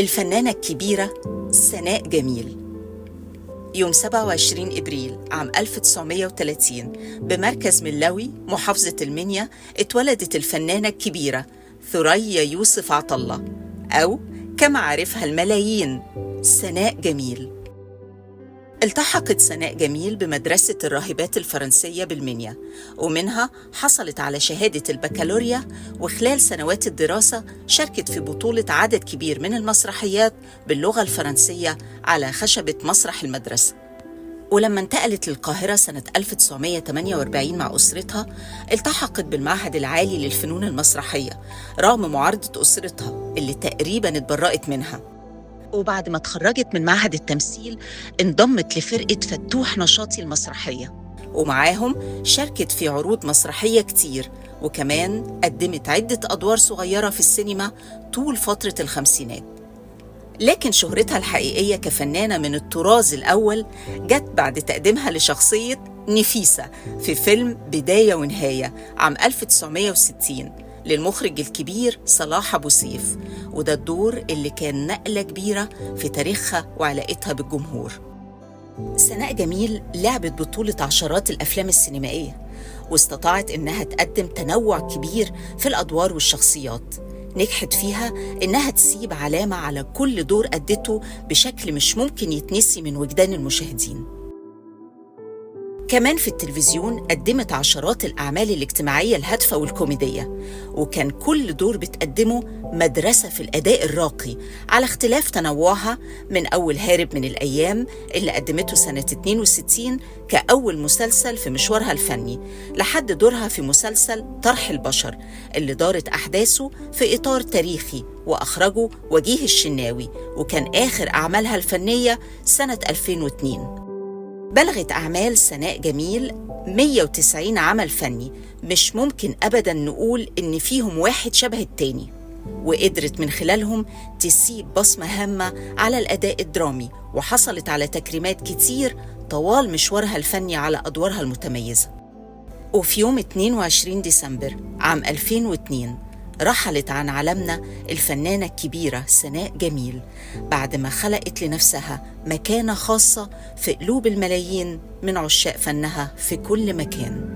الفنانة الكبيرة سناء جميل. يوم 27 إبريل عام 1930 بمركز ملاوي محافظة المنيا اتولدت الفنانة الكبيرة ثريا يوسف عطلة، أو كما عرفها الملايين سناء جميل. التحقت سناء جميل بمدرسة الراهبات الفرنسية بالمنيا، ومنها حصلت على شهادة البكالوريا، وخلال سنوات الدراسة شاركت في بطولة عدد كبير من المسرحيات باللغة الفرنسية على خشبة مسرح المدرسة. ولما انتقلت للقاهرة سنة 1948 مع أسرتها، التحقت بالمعهد العالي للفنون المسرحية رغم معارضة أسرتها اللي تقريباً اتبرأت منها. وبعد ما اتخرجت من معهد التمثيل انضمت لفرقة فتوح نشاطي المسرحية، ومعاهم شاركت في عروض مسرحية كتير، وكمان قدمت عدة أدوار صغيرة في السينما طول فترة الخمسينات. لكن شهرتها الحقيقية كفنانة من الطراز الأول جت بعد تقديمها لشخصية نفيسة في فيلم بداية ونهاية عام 1960 للمخرج الكبير صلاح أبو سيف، وده الدور اللي كان نقلة كبيرة في تاريخها وعلاقتها بالجمهور. سناء جميل لعبت بطولة عشرات الأفلام السينمائية، واستطاعت إنها تقدم تنوع كبير في الأدوار والشخصيات. نجحت فيها إنها تسيب علامة على كل دور أدته بشكل مش ممكن يتنسي من وجدان المشاهدين. كمان في التلفزيون قدمت عشرات الأعمال الاجتماعية الهادفة والكوميدية، وكان كل دور بتقدمه مدرسة في الأداء الراقي على اختلاف تنوعها، من أول هارب من الأيام اللي قدمته سنة 62 كأول مسلسل في مشوارها الفني، لحد دورها في مسلسل طرح البشر اللي دارت أحداثه في إطار تاريخي وأخرجه وجيه الشناوي، وكان آخر أعمالها الفنية سنة 2002. بلغت أعمال سناء جميل 190 عمل فني، مش ممكن أبداً نقول إن فيهم واحد شبه التاني، وقدرت من خلالهم تسيب بصمة هامة على الأداء الدرامي، وحصلت على تكريمات كتير طوال مشوارها الفني على أدوارها المتميزة. وفي يوم 22 ديسمبر عام 2002 رحلت عن عالمنا الفنانة الكبيرة سناء جميل، بعد ما خلقت لنفسها مكانة خاصة في قلوب الملايين من عشاق فنها في كل مكان.